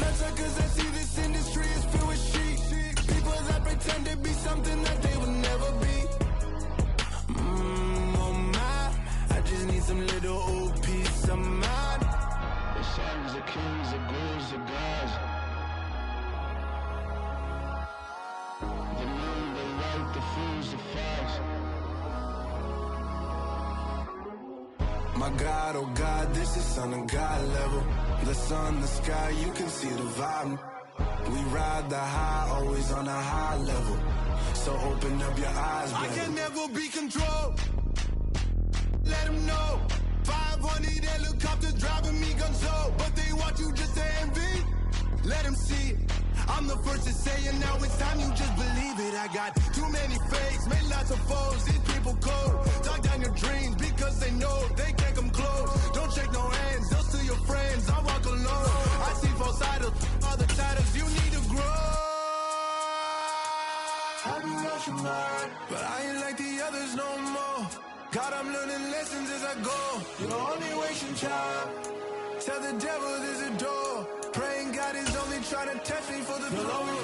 better, cause I see this industry is filled with sheep. People that pretend to be something that they will never be. Oh my, I just need some little old peace of mind. The sons of kings, the ghouls, the gods. The moon, the light, the fools, the facts. My God, oh God, this is son of God level. The sun, the sky, you can see the vibe. We ride the high, always on a high level. So open up your eyes, baby. I can never be controlled. Let them know. 500 helicopters driving me gonzo. But they want you just to envy. Let them see it. I'm the first to say it, now it's time you just believe it. I got too many fakes, made lots of foes. These people cold. Talk down your dreams because they know they can't come close. Don't shake no hands, those to your friends. I walk alone. I see false idols, other titles. You need to grow. I be rushing mine, but I ain't like the others no more. God, I'm learning lessons as I go. You're only wasting time. Tell the devil there's a door. Praying God is only trying to test me for the glory.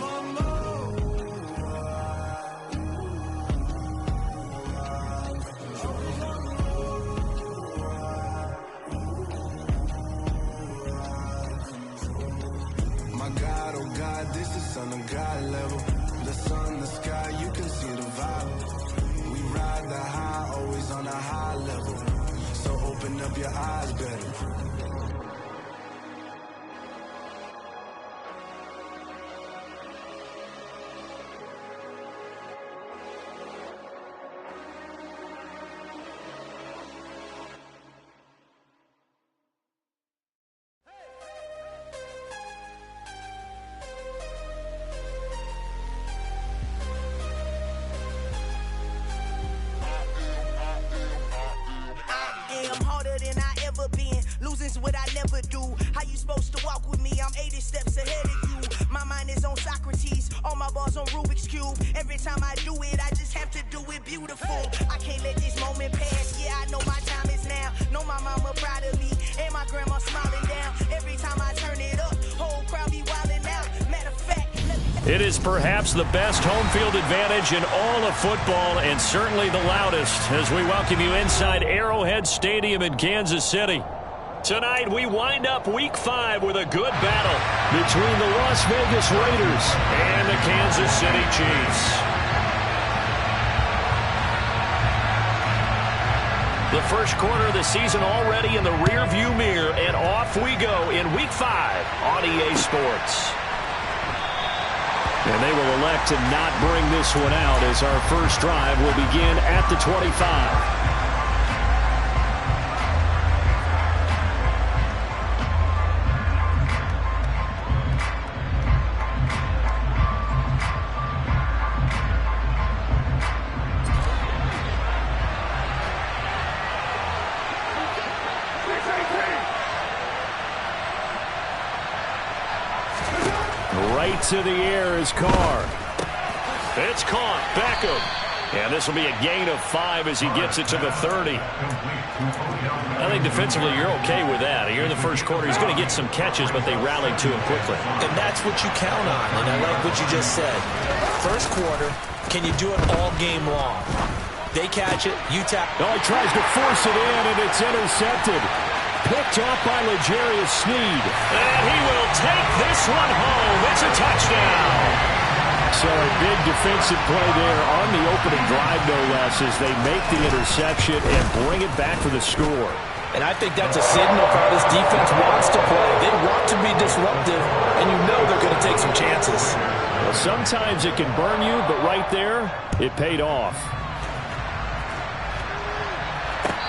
My God, oh God, this is son of God level. The sun, the sky, you can see the vibe. We ride the high, always on a high level. So open up your eyes better. Losing's what I never do. How you supposed to walk with me? I'm 80 steps ahead of you. My mind is on Socrates, all my balls on Rubik's Cube. Every time I do it, I just have to do it beautiful. I can't let this moment pass. Yeah, I know my time is now. Know my mama proud of me, and my grandma smiling down. Every time I turn it up, whole crowd be wilding out. Matter of fact, it is perhaps the best home field advantage in all of football, and certainly the loudest, as we welcome you inside Arrowhead Stadium in Kansas City. Tonight, we wind up Week 5 with a good battle between the Las Vegas Raiders and the Kansas City Chiefs. The first quarter of the season already in the rearview mirror, and off we go in Week 5 on EA Sports. And they will elect to not bring this one out as our first drive will begin at the 25. Right to the air is Carr. It's caught. Beckham. And this will be a gain of 5 as he gets it to the 30. I think defensively you're okay with that. Here in the first quarter, he's going to get some catches, but they rallied to him quickly. And that's what you count on, and I like what you just said. First quarter, can you do it all game long? They catch it, you tap. Oh, he tries to force it in, and it's intercepted. Picked off by L'Jarius Sneed. And he will take this one home. It's a touchdown. So a big defensive play there on the opening drive, no less, as they make the interception and bring it back for the score. And I think that's a signal for how this defense wants to play. They want to be disruptive, and you know they're going to take some chances. Well, sometimes it can burn you, but right there, it paid off.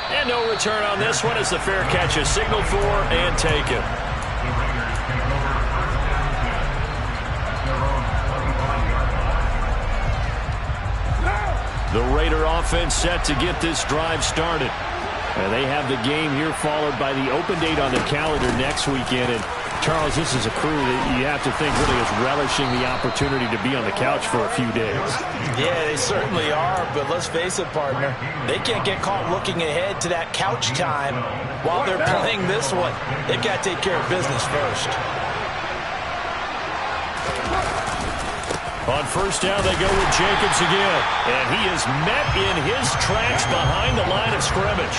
And no return on this one as the fair catch is signaled for and taken. The Raider offense set to get this drive started. And they have the game here followed by the open date on the calendar next weekend. And Charles, this is a crew that you have to think really is relishing the opportunity to be on the couch for a few days. Yeah, they certainly are, but let's face it, partner. They can't get caught looking ahead to that couch time while they're playing this one. They've got to take care of business first. On first down, they go with Jacobs again. And he is met in his tracks behind the line of scrimmage.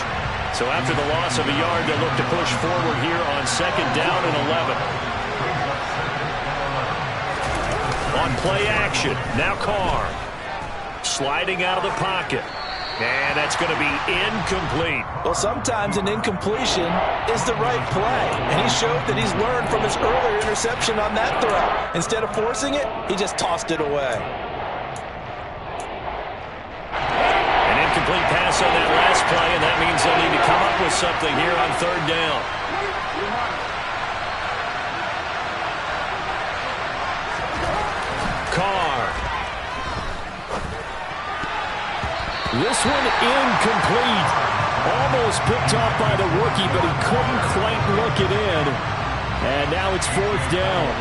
So after the loss of a yard, they'll look to push forward here on second down and 11. On play action, now Carr. Sliding out of the pocket. And that's going to be incomplete. Well, sometimes an incompletion is the right play. And he showed that he's learned from his earlier interception on that throw. Instead of forcing it, he just tossed it away. An incomplete pass on that last play, and that means they'll need to come up with something here on third down. Carr. This one incomplete. Almost picked off by the rookie, but he couldn't quite look it in. And now it's fourth down.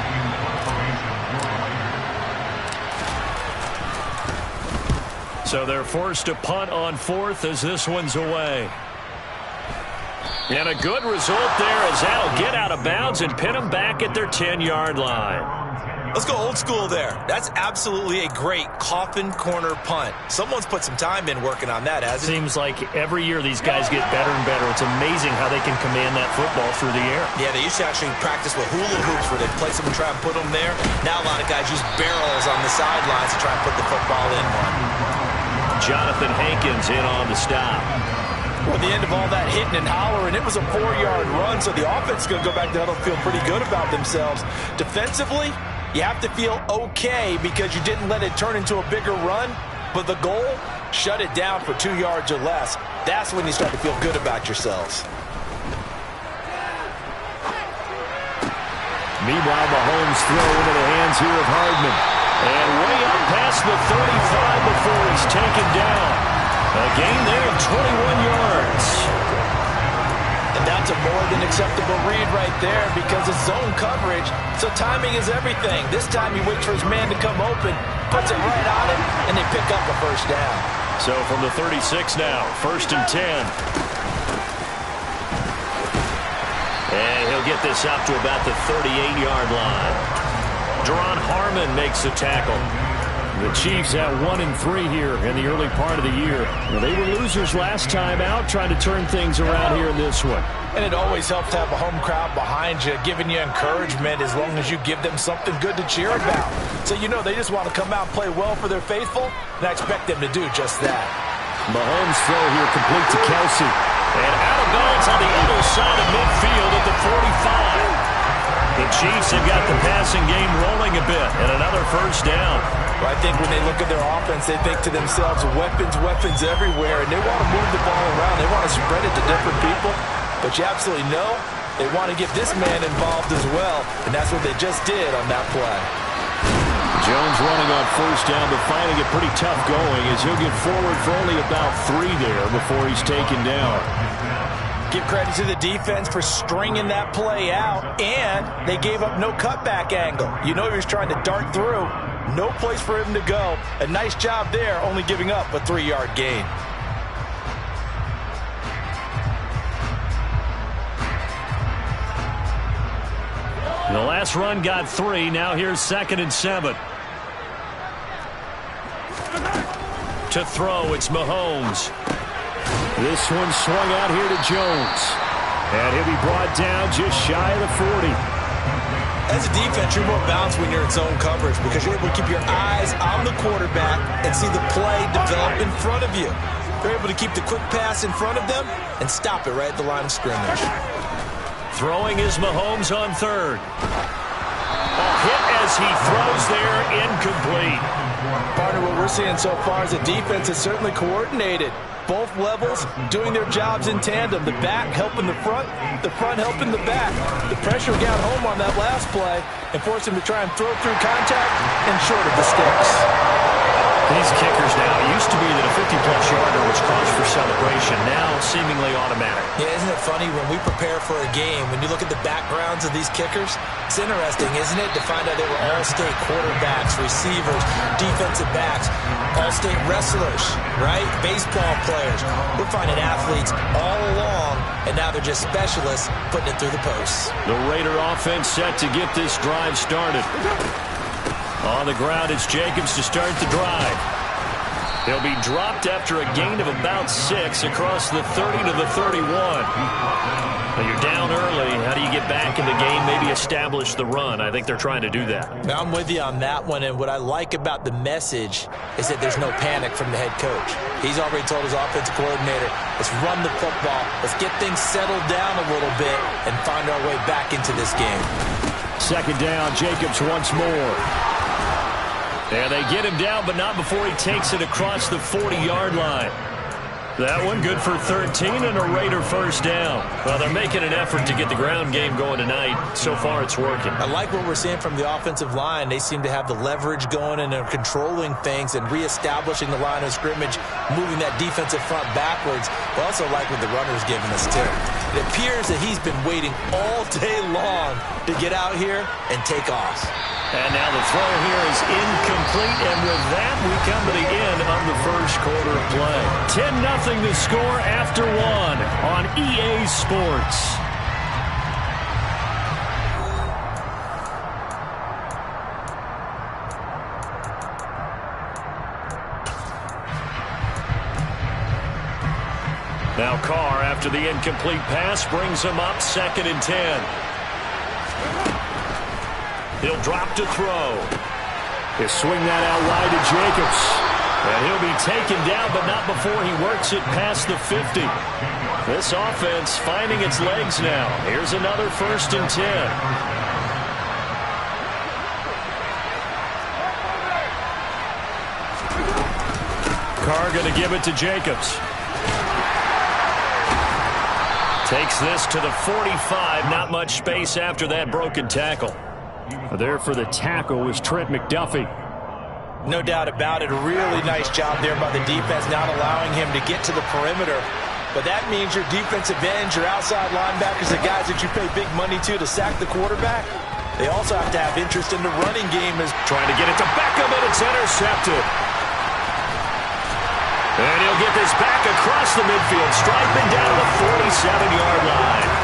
So they're forced to punt on fourth as this one's away. And a good result there as that'll get out of bounds and pin them back at their 10-yard line. Let's go old school there. That's absolutely a great coffin corner punt. Someone's put some time in working on that, hasn't it? Seems like every year these guys get better and better. It's amazing how they can command that football through the air. Yeah, they used to actually practice with hula hoops where they'd place them and try and put them there. Now a lot of guys use barrels on the sidelines to try and put the football in one. Jonathan Hankins in on the stop. Well, at the end of all that hitting and hollering, it was a 4-yard run, so the offense is going to go back to huddle and feel pretty good about themselves. Defensively, you have to feel okay because you didn't let it turn into a bigger run, but the goal, shut it down for 2 yards or less. That's when you start to feel good about yourselves. Meanwhile, Mahomes throw into the hands here of Hardman. And way up past the 35 before he's taken down. A gain there of 21 yards. And that's a more than acceptable read right there because it's zone coverage, so timing is everything. This time he waits for his man to come open, puts it right on him, and they pick up a first down. So from the 36 now, first and 10. And he'll get this up to about the 38-yard line. Deron Harmon makes the tackle. The Chiefs at 1-3 here in the early part of the year. Well, they were losers last time out, trying to turn things around here in this one. And it always helps to have a home crowd behind you, giving you encouragement as long as you give them something good to cheer about. So you know they just want to come out and play well for their faithful, and I expect them to do just that. Mahomes throw here complete to Kelsey. And out of bounds on the other side of midfield at the 45. The Chiefs have got the passing game rolling a bit, and another first down. Well, I think when they look at their offense, they think to themselves, weapons everywhere, and they want to move the ball around. They want to spread it to different people, but you absolutely know they want to get this man involved as well, and that's what they just did on that play. Jones running on first down, but finding it pretty tough going as he'll get forward for only about 3 there before he's taken down. Give credit to the defense for stringing that play out, and they gave up no cutback angle. You know he was trying to dart through. No place for him to go. A nice job there, only giving up a 3-yard gain. The last run got 3. Now here's 2nd and 7. To throw, it's Mahomes. This one swung out here to Jones. And he'll be brought down just shy of the 40. As a defense, you're more balanced when you're in zone coverage because you're able to keep your eyes on the quarterback and see the play develop in front of you. They're able to keep the quick pass in front of them and stop it right at the line of scrimmage. Throwing is Mahomes on third. A hit as he throws there, incomplete. Partner, what we're seeing so far is the defense is certainly coordinated. Both levels doing their jobs in tandem. The back helping the front helping the back. The pressure got home on that last play and forced him to try and throw through contact and short of the sticks. These kickers now, it used to be that a 50-plus yarder was cause for celebration, now seemingly automatic. Yeah, isn't it funny when we prepare for a game, when you look at the backgrounds of these kickers, it's interesting, isn't it, to find out they were all-state quarterbacks, receivers, defensive backs, all-state wrestlers, right? Baseball players. We're finding athletes all along, and now they're just specialists putting it through the posts. The Raider offense set to get this drive started. On the ground, it's Jacobs to start the drive. He'll be dropped after a gain of about 6 across the 30 to the 31. Well, you're down early. How do you get back in the game, maybe establish the run? I think they're trying to do that. I'm with you on that one, and what I like about the message is that there's no panic from the head coach. He's already told his offensive coordinator, let's run the football, let's get things settled down a little bit and find our way back into this game. Second down, Jacobs once more. And they get him down, but not before he takes it across the 40-yard line. That one good for 13 and a Raider first down. Well, they're making an effort to get the ground game going tonight. So far, it's working. I like what we're seeing from the offensive line. They seem to have the leverage going and they're controlling things and reestablishing the line of scrimmage, moving that defensive front backwards. I also like what the runner's giving us, too. It appears that he's been waiting all day long to get out here and take off. And now the throw here is incomplete, and with that, we come to the end of the first quarter of play. 10-0 the score after 1 on EA Sports. Now Carr, after the incomplete pass, brings him up 2nd and 10. He'll drop to throw. He'll swing that out wide to Jacobs. And he'll be taken down, but not before he works it past the 50. This offense finding its legs now. Here's another 1st and 10. Carr going to give it to Jacobs. Takes this to the 45. Not much space after that broken tackle. There for the tackle was Trent McDuffie. No doubt about it. A really nice job there by the defense, not allowing him to get to the perimeter. But that means your defensive ends, your outside linebackers, the guys that you pay big money to sack the quarterback, they also have to have interest in the running game. As trying to get it to Beckham, and it's intercepted. And he'll get this back across the midfield, striping down to the 47-yard line.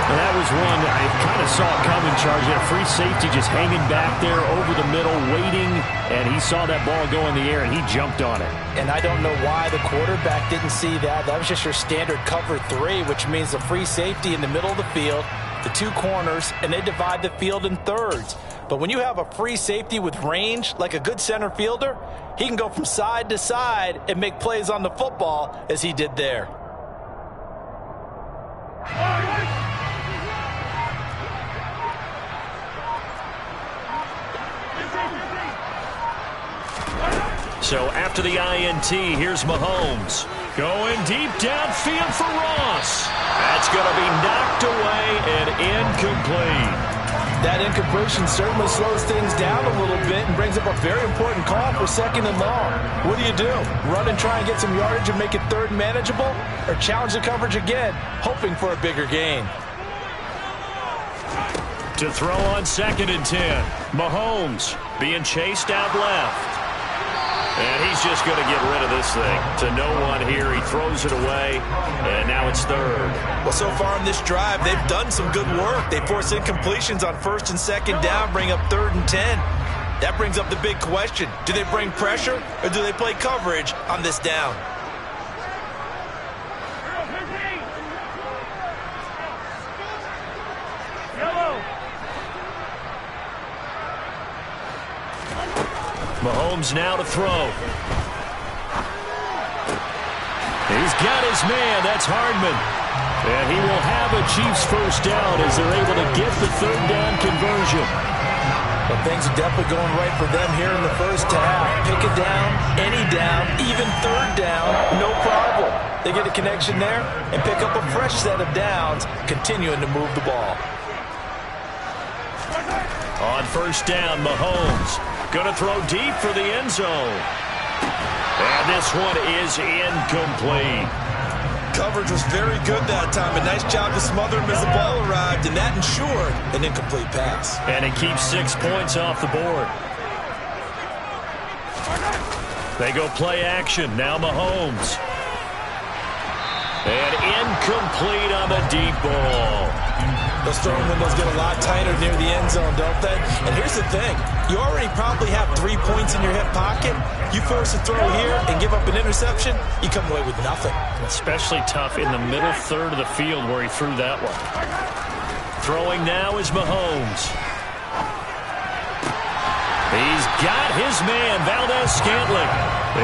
And that was one I kind of saw coming, charging a free safety just hanging back there over the middle, waiting, and he saw that ball go in the air, and he jumped on it. And I don't know why the quarterback didn't see that. That was just your standard cover 3, which means the free safety in the middle of the field, the 2 corners, and they divide the field in thirds. But when you have a free safety with range, like a good center fielder, he can go from side to side and make plays on the football as he did there. So after the INT, here's Mahomes. Going deep downfield for Ross. That's going to be knocked away and incomplete. That incompletion certainly slows things down a little bit and brings up a very important call for 2nd and long. What do? Run and try and get some yardage and make it 3rd manageable? Or challenge the coverage again, hoping for a bigger gain? To throw on 2nd and 10. Mahomes being chased out left. And he's just going to get rid of this thing. To no one here. He throws it away, and now it's 3rd. Well, so far in this drive, they've done some good work. They force incompletions on 1st and 2nd down, bring up 3rd and 10. That brings up the big question. Do they bring pressure, or do they play coverage on this down? Mahomes now to throw. He's got his man. That's Hardman. And he will have a Chiefs first down as they're able to get the 3rd down conversion. But things are definitely going right for them here in the first half. Pick it down, any down, even 3rd down, no problem. They get a connection there and pick up a fresh set of downs, continuing to move the ball. On 1st down, Mahomes going to throw deep for the end zone. And this one is incomplete. Coverage was very good that time. A nice job to smother him as the ball arrived, and that ensured an incomplete pass. And it keeps 6 points off the board. They go play action. Now Mahomes. And incomplete on the deep ball. Those throwing windows get a lot tighter near the end zone, don't they? And here's the thing. You already probably have 3 points in your hip pocket. You force a throw here and give up an interception, you come away with nothing. Especially tough in the middle third of the field where he threw that one. Throwing now is Mahomes. He's got his man, Valdes-Scantling.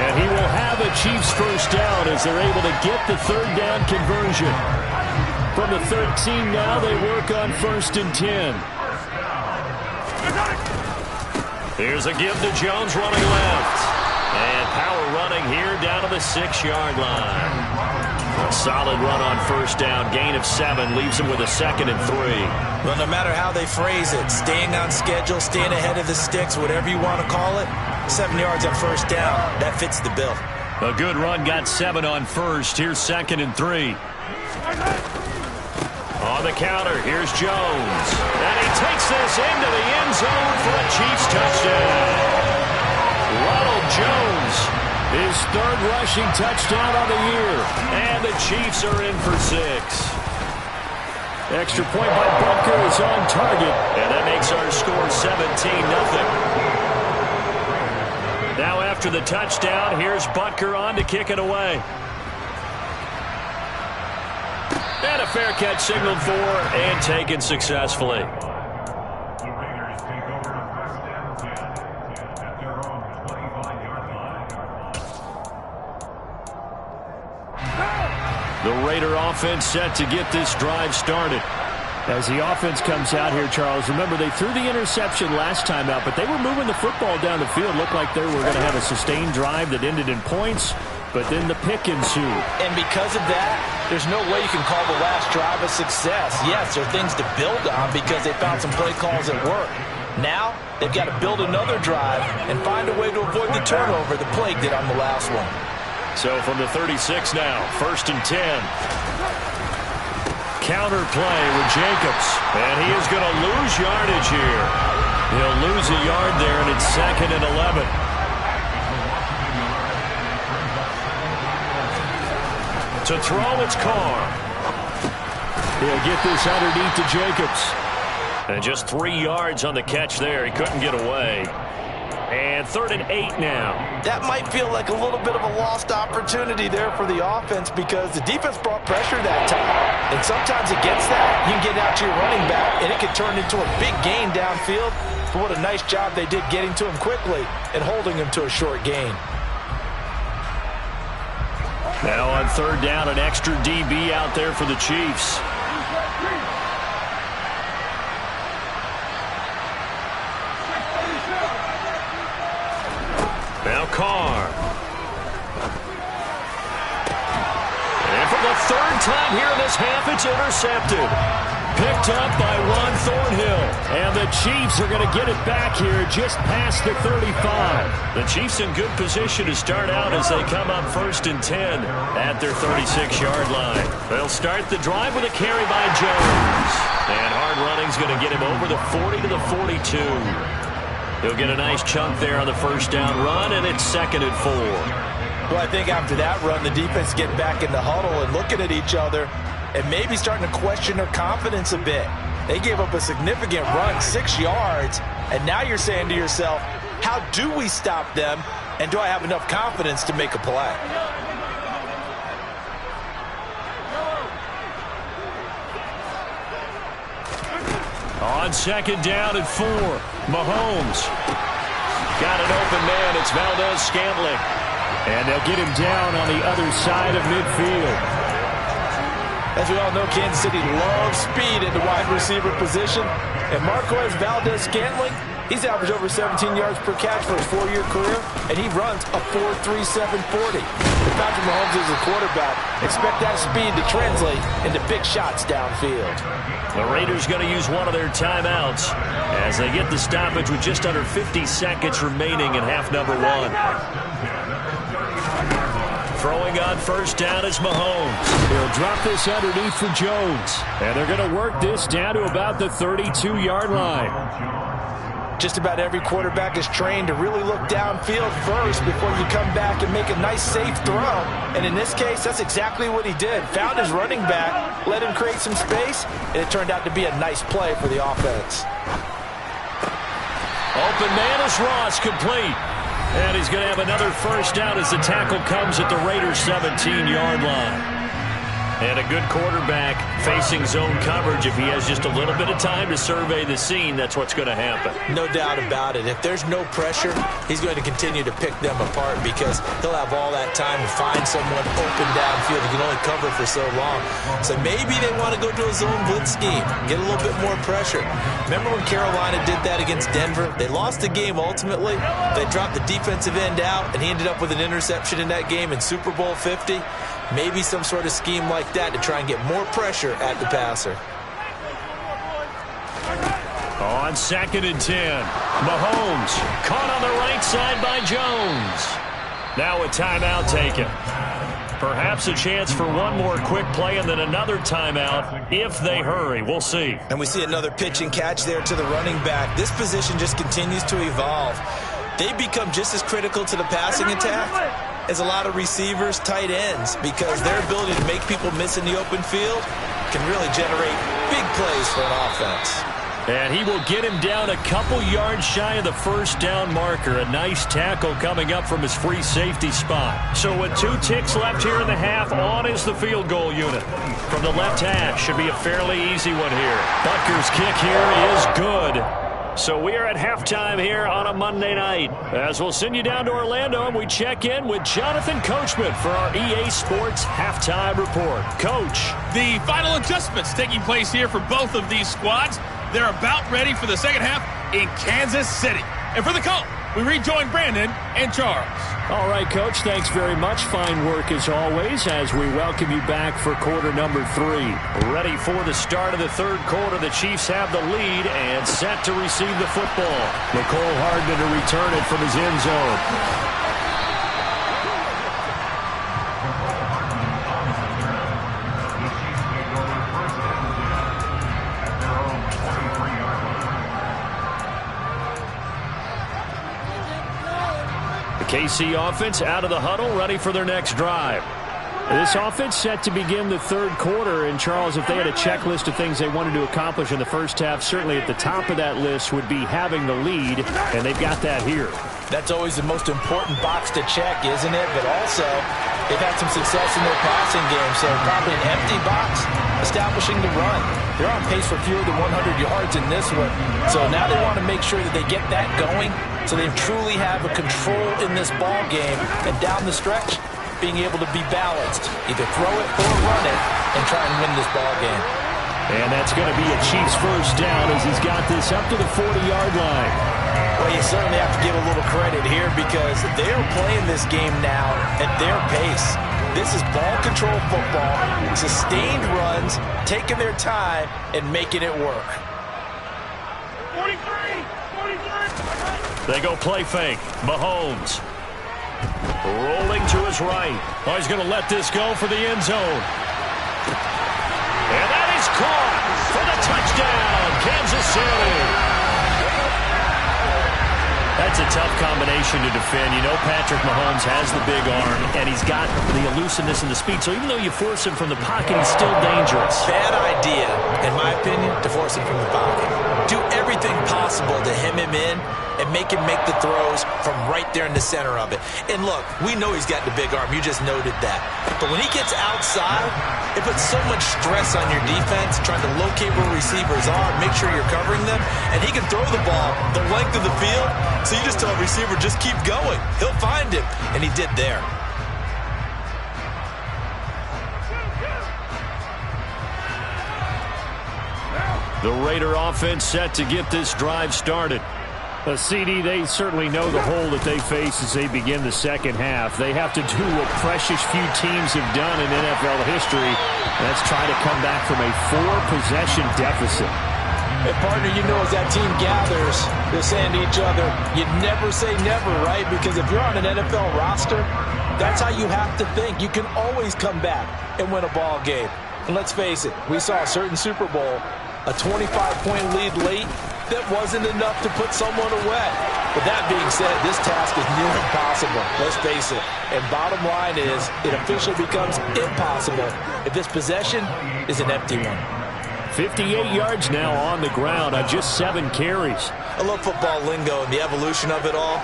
And he will have a Chiefs first down as they're able to get the third down conversion. From the 13 now, they work on 1st and 10. Here's a give to Jones running left. And power running here down to the 6-yard line. A solid run on first down. Gain of 7 leaves him with a 2nd and 3. Well, no matter how they phrase it, staying on schedule, staying ahead of the sticks, whatever you want to call it, 7 yards on first down, that fits the bill. A good run got 7 on first. Here's 2nd and 3. On the counter, here's Jones. And he takes this into the end zone for a Chiefs touchdown. Ronald Jones, his 3rd rushing touchdown on the year. And the Chiefs are in for 6. Extra point by Butker is on target. And that makes our score 17-0. Now after the touchdown, here's Butker on to kick it away. And a fair catch signaled for and taken successfully. The Raider offense set to get this drive started. As the offense comes out here, Charles, remember they threw the interception last time out, but they were moving the football down the field. Looked like they were going to have a sustained drive that ended in points, but then the pick ensued. And because of that, there's no way you can call the last drive a success. Yes, there are things to build on because they found some play calls at work. Now, they've got to build another drive and find a way to avoid the turnover the Plague did on the last one. So from the 36 now, 1st and 10. Counter play with Jacobs. And he is going to lose yardage here. He'll lose a yard there, and it's 2nd and 11. To throw, it's Carr. He'll get this underneath to Jacobs. And just 3 yards on the catch there. He couldn't get away. And 3rd and 8 now. That might feel like a little bit of a lost opportunity there for the offense because the defense brought pressure that time. And sometimes against that, you can get out to your running back, and it can turn into a big gain downfield. But what a nice job they did getting to him quickly and holding him to a short gain. Now on 3rd down, an extra DB out there for the Chiefs. Now Carr. And for the 3rd time here in this half, it's intercepted. Picked up by Juan Thornhill. And the Chiefs are going to get it back here just past the 35. The Chiefs in good position to start out as they come up 1st and 10 at their 36-yard line. They'll start the drive with a carry by Jones. And hard running's going to get him over the 40 to the 42. He'll get a nice chunk there on the first down run, and it's 2nd and 4. Well, I think after that run, the defense get back in the huddle and looking at each other and maybe starting to question their confidence a bit. They gave up a significant run, 6 yards, and now you're saying to yourself, how do we stop them, and do I have enough confidence to make a play? On 2nd down and 4, Mahomes. Got an open man, it's Valdes-Scantling. And they'll get him down on the other side of midfield. As we all know, Kansas City loves speed at the wide receiver position. And Marquez Valdes-Scantling, he's averaged over 17 yards per catch for his 4-year career, and he runs a 4.37 40. If Patrick Mahomes is a quarterback, expect that speed to translate into big shots downfield. The Raiders going to use one of their timeouts as they get the stoppage with just under 50 seconds remaining in half number 1. Throwing on first down is Mahomes. He'll drop this underneath for Jones. And they're going to work this down to about the 32-yard line. Just about every quarterback is trained to really look downfield first before you come back and make a nice, safe throw. And in this case, that's exactly what he did. Found his running back, let him create some space, and it turned out to be a nice play for the offense. Open man is Ross, complete. And he's going to have another first down as the tackle comes at the Raiders' 17-yard line. And a good quarterback facing zone coverage. If he has just a little bit of time to survey the scene, that's what's going to happen. No doubt about it. If there's no pressure, he's going to continue to pick them apart because he'll have all that time to find someone open downfield. He can only cover for so long. So maybe they want to go to a zone blitz scheme, get a little bit more pressure. Remember when Carolina did that against Denver? They lost the game ultimately. They dropped the defensive end out, and he ended up with an interception in that game in Super Bowl 50. Maybe some sort of scheme like that to try and get more pressure at the passer. On 2nd and 10, Mahomes caught on the right side by Jones. Now a timeout taken. Perhaps a chance for one more quick play and then another timeout if they hurry. We'll see. And we see another pitch and catch there to the running back. This position just continues to evolve. They become just as critical to the passing attack as a lot of receivers, tight ends, because their ability to make people miss in the open field can really generate big plays for an offense. And he will get him down a couple yards shy of the first down marker. A nice tackle coming up from his free safety spot. So with 2 ticks left here in the half, on is the field goal unit. From the left hash, should be a fairly easy one here. Butker's kick here is good. So we are at halftime here on a Monday night. As we'll send you down to Orlando, and we check in with Jonathan Coachman for our EA Sports Halftime Report. Coach. The final adjustments taking place here for both of these squads. They're about ready for the second half in Kansas City. And for the call, we rejoin Brandon and Charles. All right, Coach, thanks very much. Fine work as always as we welcome you back for quarter number 3. Ready for the start of the third quarter. The Chiefs have the lead and set to receive the football. Mecole Hardman to return it from his end zone. KC offense out of the huddle, ready for their next drive. This offense set to begin the third quarter. And, Charles, if they had a checklist of things they wanted to accomplish in the first half, certainly at the top of that list would be having the lead, and they've got that here. That's always the most important box to check, isn't it? But also, they've had some success in their passing game, so probably an empty box establishing the run. They're on pace for fewer than 100 yards in this one. So now they want to make sure that they get that going so they truly have a control in this ball game. And down the stretch, being able to be balanced. Either throw it or run it and try and win this ball game. And that's going to be a Chiefs first down as he's got this up to the 40-yard line. Well, you certainly have to give a little credit here because they're playing this game now at their pace. This is ball control football, sustained runs, taking their time, and making it work. 43! They go play fake. Mahomes rolling to his right. Oh, he's going to let this go for the end zone. And that is caught for the touchdown, Kansas City. That's a tough combination to defend. You know Patrick Mahomes has the big arm, and he's got the elusiveness and the speed. So even though you force him from the pocket, he's still dangerous. Bad idea, in my opinion, to force him from the pocket. Do everything possible to hem him in and make him make the throws from right there in the center of it. And look, we know he's got the big arm. You just noted that. But when he gets outside, it puts so much stress on your defense trying to locate where receivers are, make sure you're covering them, and he can throw the ball the length of the field. So you just tell a receiver, just keep going. He'll find him, and he did there. The Raider offense set to get this drive started. CD, they certainly know the hole that they face as they begin the second half. They have to do what precious few teams have done in NFL history. That's try to come back from a 4-possession deficit. And partner, you know, as that team gathers, they're saying to each other, you never say never, right? Because if you're on an NFL roster, that's how you have to think. You can always come back and win a ball game. And let's face it, we saw a certain Super Bowl, a 25-point lead late, that wasn't enough to put someone away. But that being said, this task is near impossible, let's face it. And bottom line is, it officially becomes impossible if this possession is an empty one. 58 yards now on the ground on just 7 carries. I love football lingo and the evolution of it all.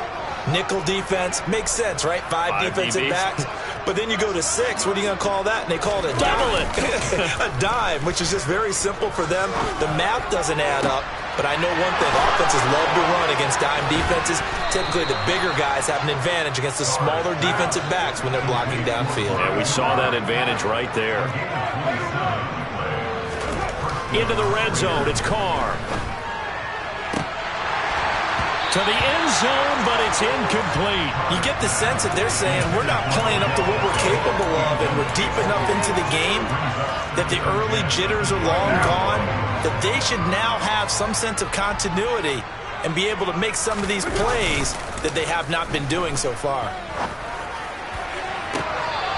Nickel defense makes sense, right? Five defensive backs. But then you go to 6. What are you going to call that? And they call it a dime. A dime, which is just very simple for them. The math doesn't add up. But I know one thing. Offenses love to run against dime defenses. Typically, the bigger guys have an advantage against the smaller defensive backs when they're blocking downfield. Yeah, we saw that advantage right there. Into the red zone. It's Carr. To the end zone, but it's incomplete. You get the sense that they're saying we're not playing up to what we're capable of, and we're deep enough into the game that the early jitters are long gone, that they should now have some sense of continuity and be able to make some of these plays that they have not been doing so far.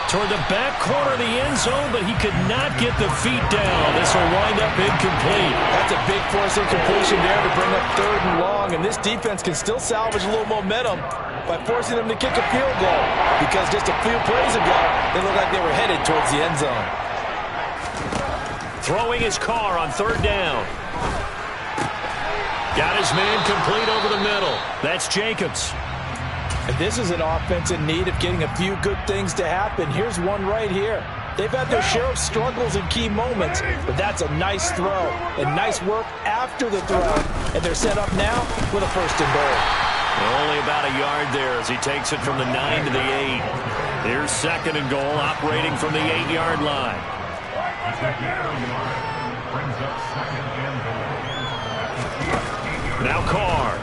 Toward the back corner of the end zone, but he could not get the feet down. This will wind up incomplete. That's a big force incompletion there to bring up 3rd and long, and this defense can still salvage a little momentum by forcing them to kick a field goal, because just a few plays ago, they looked like they were headed towards the end zone. Throwing his Carr on 3rd down. Got his man complete over the middle. That's Jacobs. And this is an offense in need of getting a few good things to happen. Here's one right here. They've had their share of struggles in key moments, but that's a nice throw and nice work after the throw. And they're set up now with a 1st and goal. Only about a yard there as he takes it from the 9 to the 8. Here's 2nd and goal, operating from the 8-yard line. Now Carr.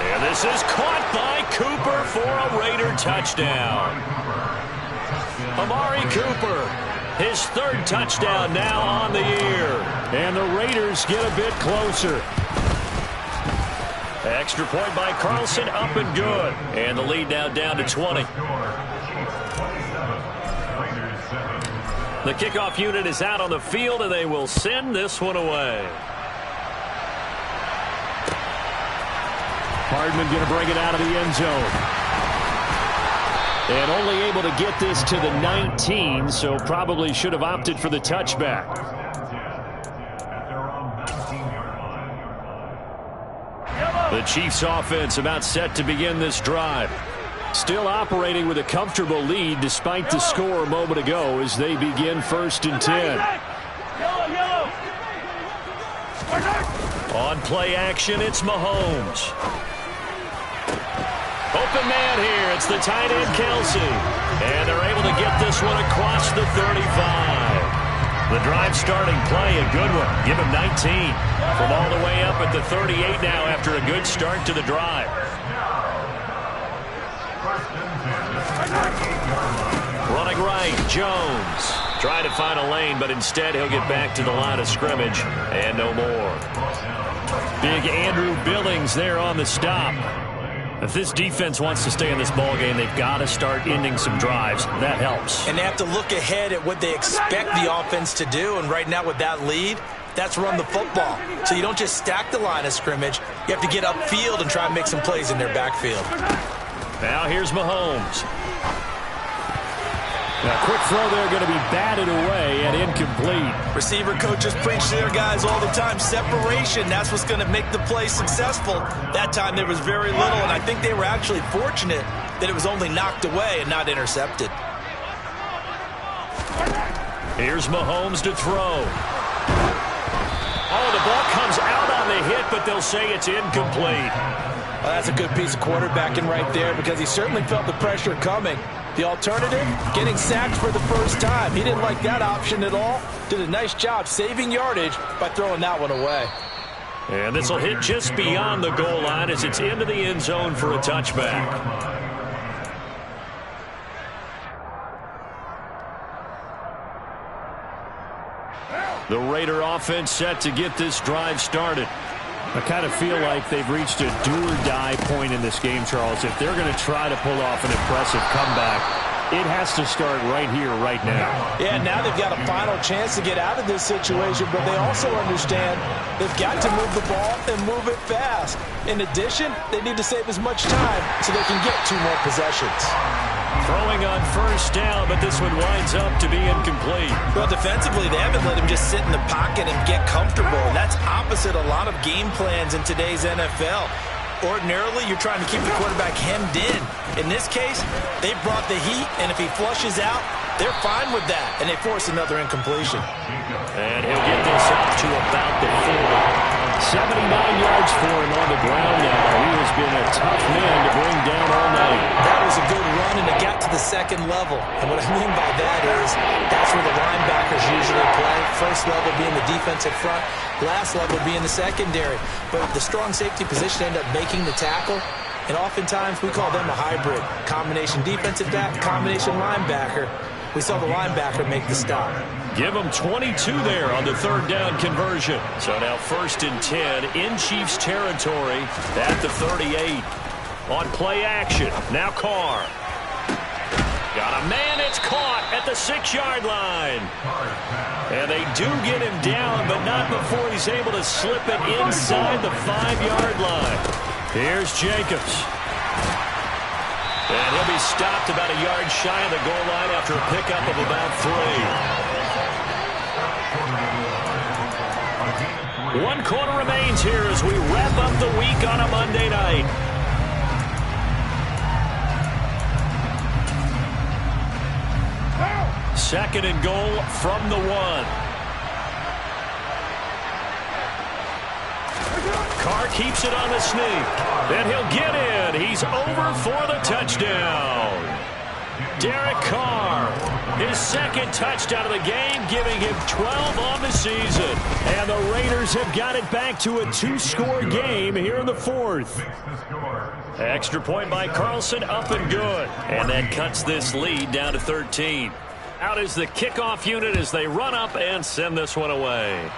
And this is caught by Cooper for a Raider touchdown. Amari Cooper, his 3rd touchdown now on the year. And the Raiders get a bit closer. Extra point by Carlson, up and good. And the lead now down to 20. The kickoff unit is out on the field, and they will send this one away. Hardman going to bring it out of the end zone. And only able to get this to the 19, so probably should have opted for the touchback. The Chiefs offense about set to begin this drive. Still operating with a comfortable lead despite the score a moment ago as they begin 1st and 10. On play action, it's Mahomes. Open man here. It's the tight end, Kelsey. And they're able to get this one across the 35. The drive starting play, a good one. Give him 19. From all the way up at the 38 now after a good start to the drive. Running right, Jones. Trying to find a lane, but instead he'll get back to the line of scrimmage. And no more. Big Andrew Billings there on the stop. If this defense wants to stay in this ballgame, they've got to start ending some drives. That helps. And they have to look ahead at what they expect the offense to do. And right now with that lead, that's run the football. So you don't just stack the line of scrimmage. You have to get upfield and try and make some plays in their backfield. Now here's Mahomes. A quick throw there going to be batted away and incomplete. Receiver coaches preach to their guys all the time. Separation, that's what's going to make the play successful. That time there was very little, and I think they were actually fortunate that it was only knocked away and not intercepted. Here's Mahomes to throw. Oh, the ball comes out on the hit, but they'll say it's incomplete. Well, that's a good piece of quarterbacking right there because he certainly felt the pressure coming. The alternative, getting sacked for the first time. He didn't like that option at all. Did a nice job saving yardage by throwing that one away. And this will hit just beyond the goal line as it's into the end zone for a touchback. The Raider offense set to get this drive started. I kind of feel like they've reached a do-or-die point in this game, Charles. If they're going to try to pull off an impressive comeback, It has to start right here, right now. Yeah, now they've got a final chance to get out of this situation, but they also understand they've got to move the ball and move it fast. In addition, they need to save as much time so they can get 2 more possessions. Throwing on first down, but this one winds up to be incomplete. Well, defensively, they haven't let him just sit in the pocket and get comfortable. That's opposite a lot of game plans in today's NFL. Ordinarily, you're trying to keep the quarterback hemmed in. In this case, they brought the heat, and if he flushes out, they're fine with that, and they force another incompletion. And he'll get this up to about the 40. 79 yards for him on the ground now. He has been a tough man to bring down all night. That was a good run, and it got to the second level. And what I mean by that is that's where the linebackers usually play. First level being the defensive front, last level being the secondary. But the strong safety position ended up making the tackle, and oftentimes we call them a hybrid. Combination defensive back, combination linebacker. We saw the linebacker make the stop. Give them 22 there on the 3rd down conversion. So now 1st and 10 in Chiefs territory at the 38. On play action, now Carr. Got a man, it's caught at the 6-yard line. And they do get him down, but not before he's able to slip it inside the 5-yard line. Here's Jacobs. And he'll be stopped about a yard shy of the goal line after a pickup of about 3. 1 quarter remains here as we wrap up the week on a Monday night. Second and goal from the 1. Carr keeps it on the sneak. And he'll get in. He's over for the touchdown. Derek Carr, his 2nd touchdown of the game, giving him 12 on the season. And the Raiders have got it back to a 2-score game here in the 4th. Extra point by Carlson, up and good. And that cuts this lead down to 13. Out is the kickoff unit as they run up and send this one away.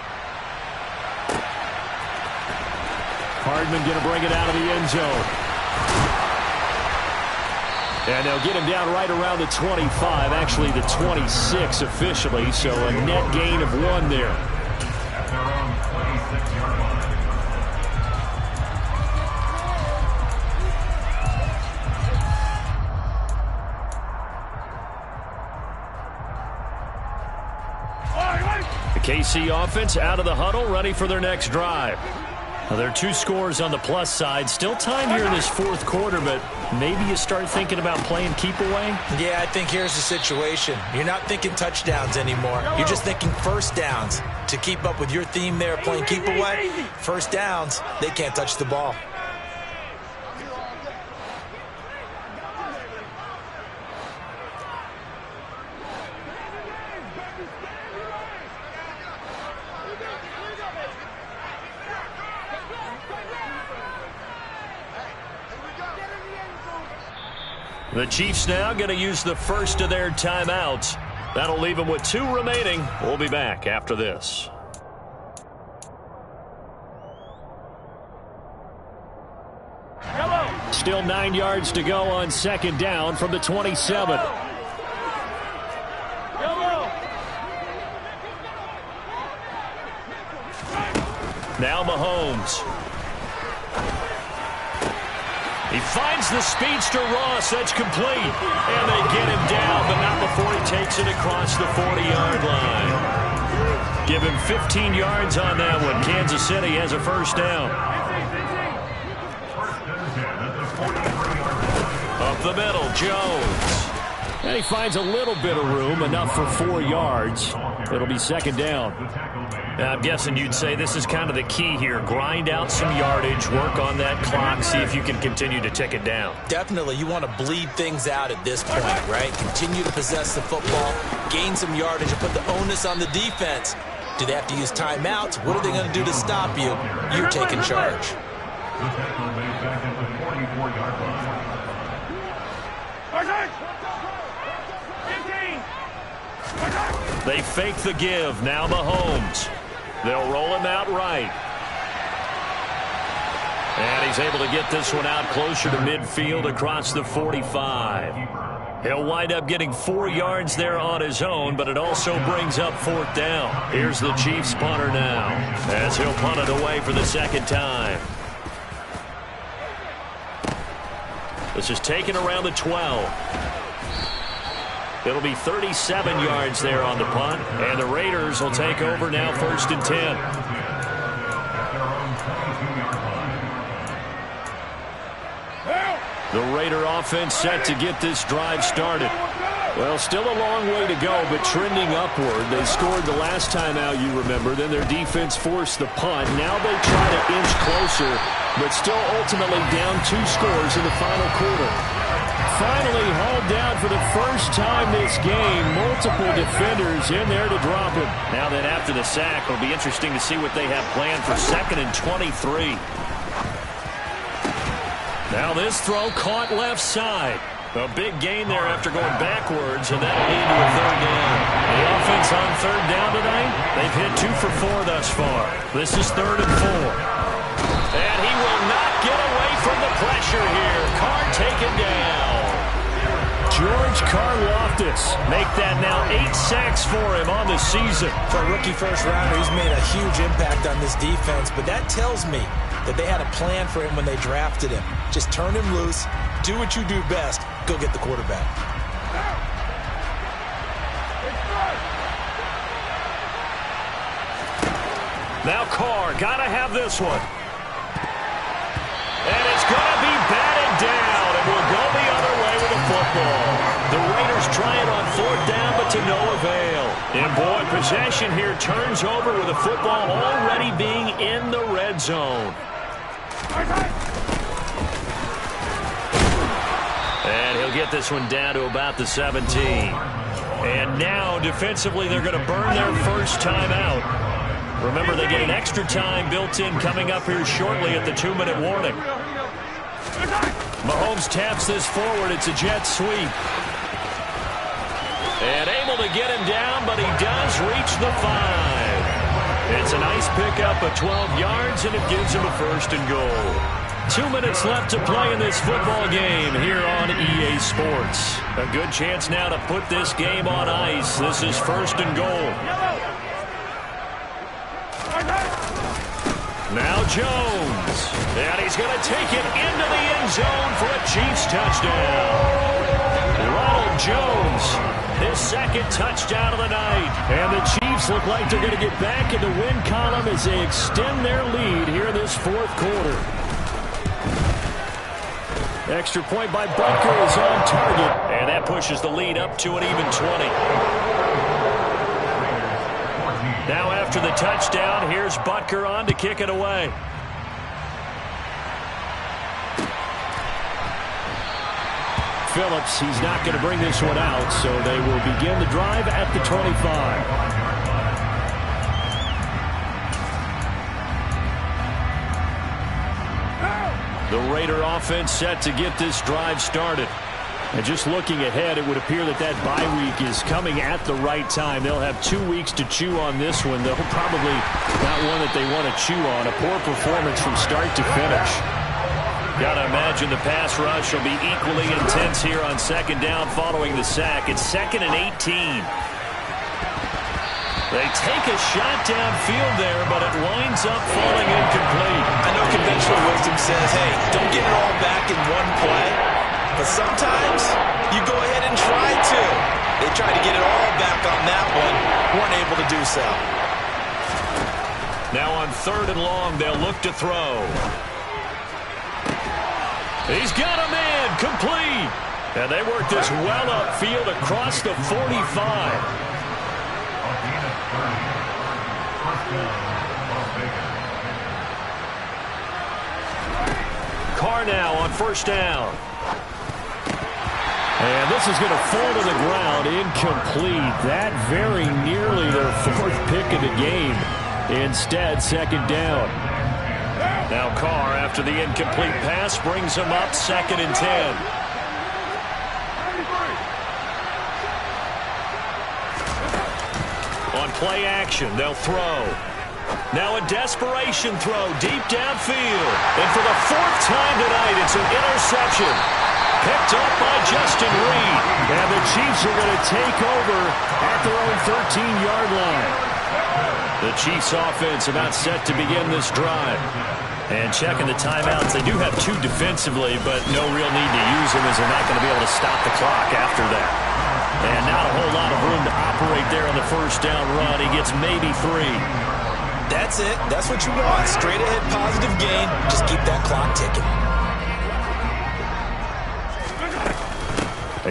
Hardman going to bring it out of the end zone. And they'll get him down right around the 25, actually the 26 officially, so a net gain of 1 there. At their own 26-yard line. The KC offense out of the huddle, ready for their next drive. Well, there are 2 scores on the plus side. Still time here in this 4th quarter, but maybe you start thinking about playing keep away? Yeah, I think here's the situation. You're not thinking touchdowns anymore. You're just thinking first downs. To keep up with your theme there, playing keep away, first downs, they can't touch the ball. The Chiefs now going to use the first of their timeouts. That'll leave them with 2 remaining. We'll be back after this. Still 9 yards to go on 2nd down from the 27. Now Mahomes. He finds the speedster Ross. That's complete. And they get him down, but not before he takes it across the 40-yard line. Give him 15 yards on that one. Kansas City has a first down. Up the middle, Jones. And he finds a little bit of room, enough for 4 yards. It'll be 2nd down. I'm guessing you'd say this is kind of the key here. Grind out some yardage, work on that clock, see if you can continue to tick it down. Definitely. You want to bleed things out at this point, right? Continue to possess the football, gain some yardage, and put the onus on the defense. Do they have to use timeouts? What are they going to do to stop you? You're taking charge. They fake the give. Now Mahomes. They'll roll him out right. And he's able to get this one out closer to midfield across the 45. He'll wind up getting 4 yards there on his own, but it also brings up 4th down. Here's the Chiefs punter now, as he'll punt it away for the second time. This is taken around the 12. It'll be 37 yards there on the punt, and the Raiders will take over now 1st and 10. The Raider offense set to get this drive started. Well, still a long way to go, but trending upward. They scored the last time out, you remember. Then their defense forced the punt. Now they try to inch closer, but still ultimately down 2 scores in the final quarter. Finally hauled down for the first time this game. Multiple defenders in there to drop him. Now that after the sack, it'll be interesting to see what they have planned for 2nd and 23. Now this throw caught left side. A big gain there after going backwards, and that'll lead to a 3rd down. The offense on 3rd down tonight, they've hit 2 for 4 thus far. This is 3rd and 4. And he will not get away from the pressure here. Carr taken down. George Karlaftis make that now 8 sacks for him on the season. For a rookie first-rounder, he's made a huge impact on this defense, but that tells me that they had a plan for him when they drafted him. Just turn him loose, do what you do best, go get the quarterback. Now Carr, gotta have this one. And it's gonna be batted down, and we'll go the other way with the football. The Raiders try it on 4th down, but to no avail. And boy, possession here turns over with the football already being in the red zone. And he'll get this one down to about the 17. And now, defensively, they're going to burn their first time out. Remember, they get an extra time built in coming up here shortly at the 2-minute warning. Mahomes taps this forward. It's a jet sweep. And able to get him down, but he does reach the 5. It's a nice pickup of 12 yards, and it gives him a 1st and goal. 2 minutes left to play in this football game here on EA Sports. A good chance now to put this game on ice. This is 1st and goal. Now Jones. And he's going to take it into the end zone for a Chiefs touchdown. Ronald Jones, his 2nd touchdown of the night. And the Chiefs look like they're going to get back in the win column as they extend their lead here in this 4th quarter. Extra point by Butker is on target. And that pushes the lead up to an even 20. Now after the touchdown, here's Butker on to kick it away. Phillips, he's not going to bring this one out, so they will begin the drive at the 25. The Raider offense set to get this drive started. And just looking ahead, it would appear that that bye week is coming at the right time. They'll have 2 weeks to chew on this one. They'll probably not one that they want to chew on. A poor performance from start to finish. Got to imagine the pass rush will be equally intense here on 2nd down following the sack. It's 2nd and 18. They take a shot downfield there, but it winds up falling incomplete. I know conventional wisdom says, hey, don't get it all back in one play. But sometimes you go ahead and try to. They tried to get it all back on that one. Weren't able to do so. Now on 3rd and long, they'll look to throw. He's got a man, complete. And they work this well upfield across the 45. Carr now on 1st down. And this is going to fall to the ground, incomplete. That very nearly their 4th pick of the game. Instead, 2nd down. Now Carr, after the incomplete pass, brings him up 2nd and 10. On play action, they'll throw. Now a desperation throw deep downfield. And for the 4th time tonight, it's an interception. Picked up by Justin Reed. And the Chiefs are going to take over at their own 13-yard line. The Chiefs offense about set to begin this drive. And checking the timeouts, they do have 2 defensively, but no real need to use them as they're not going to be able to stop the clock after that. And not a whole lot of room to operate there on the first down run. He gets maybe 3. That's it. That's what you want. Straight ahead, positive gain. Just keep that clock ticking.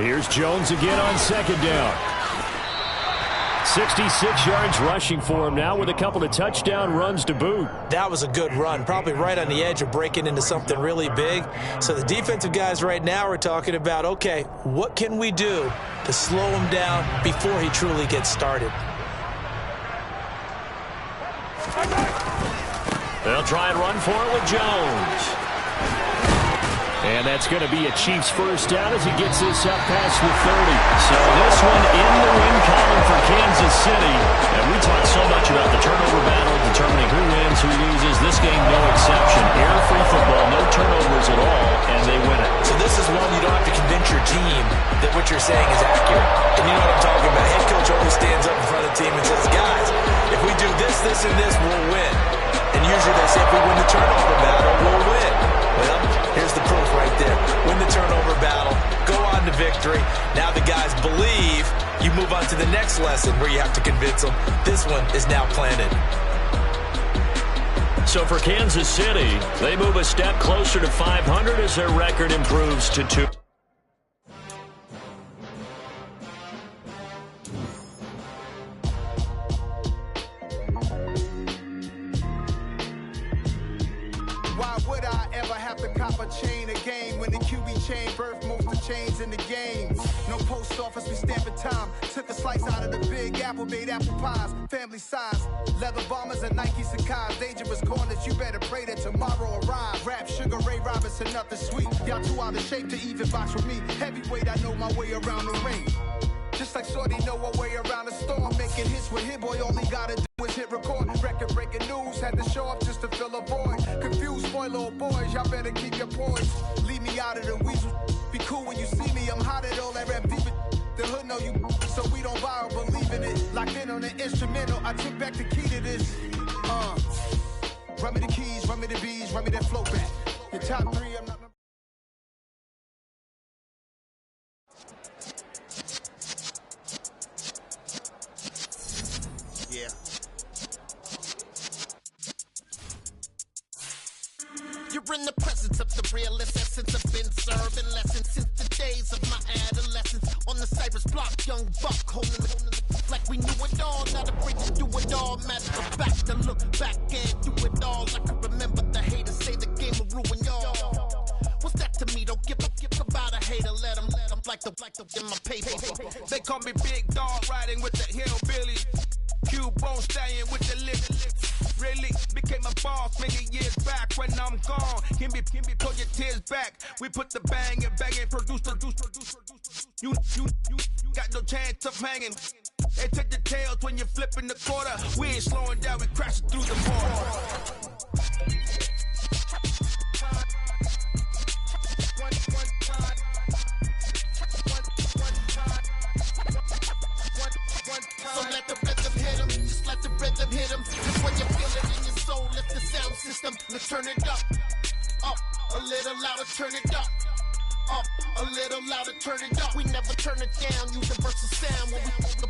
Here's Jones again on second down. 66 yards rushing for him now with a couple of touchdown runs to boot. That was a good run, probably right on the edge of breaking into something really big. So the defensive guys right now are talking about, okay, what can we do to slow him down before he truly gets started? They'll try and run for it with Jones. And that's going to be a Chiefs first down as he gets this up past the 30. So this one in the win column for Kansas City. And we talked so much about the turnover battle, determining who wins, who loses. This game, no exception. Error-free football, no turnovers at all, and they win it. So this is one you don't have to convince your team that what you're saying is accurate. And you know what I'm talking about. Head coach always stands up in front of the team and says, guys, if we do this, this, and this, we'll win. And usually they say if we win the turnover battle, we'll win. Well, here's the proof right there. Win the turnover battle, go on to victory. Now the guys believe. You move on to the next lesson where you have to convince them. This one is now planted. So for Kansas City, they move a step closer to 500 as their record improves to 2. Why would I ever have to cop a chain a game when the QB chain birthed most of chains in the game? No post office, we stamping time. Took a slice out of the big apple, made apple pies, family size. Leather bombers and Nike Sacai's. Dangerous corners, you better pray that tomorrow arrives. Rap, Sugar Ray Robinson, nothing sweet. Y'all too out of shape to even box with me. Heavyweight, I know my way around the ring. Just like Shorty know a way around the storm. Making hits with Hit Boy, all he gotta do is hit record. Record-breaking news, had to show up just to fill a void. Confused, spoiled little boys, y'all better keep your poise. Leave me out of the weasel. Be cool when you see me, I'm hot at all that rap deep. The hood know you, so we don't buy or believe in it. Locked in on the instrumental, I took back the key to this. Run me the keys, run me the bees, run me that flow back. The top 3, I'm not... Yeah. You're in the presence of the realest essence. I've been serving lessons since the days of my adolescence. On the Cypress block, young buck holding it like we knew it all. Not afraid to do it all. Matter of fact, to look back and do it all. I can remember the haters say the game will ruin y'all. What's that to me? Don't give about a hater. Let them like the in my paper. They call me Big Dog, riding with the hillbillies. Q-Bone stallion with the lip. Really became a boss many years back. When I'm gone, can be pull your tears back. We put the bang and produce. You got no chance of hanging. They take the tails when you're flipping the quarter. We ain't slowing down, we crashing through the border. So let the rhythm hit him, just let the rhythm hit him. Just when you feel it in your soul, lift the sound system. Let's turn it up, a little louder, turn it up, a little louder, turn it up. We never turn it down, universal sound when we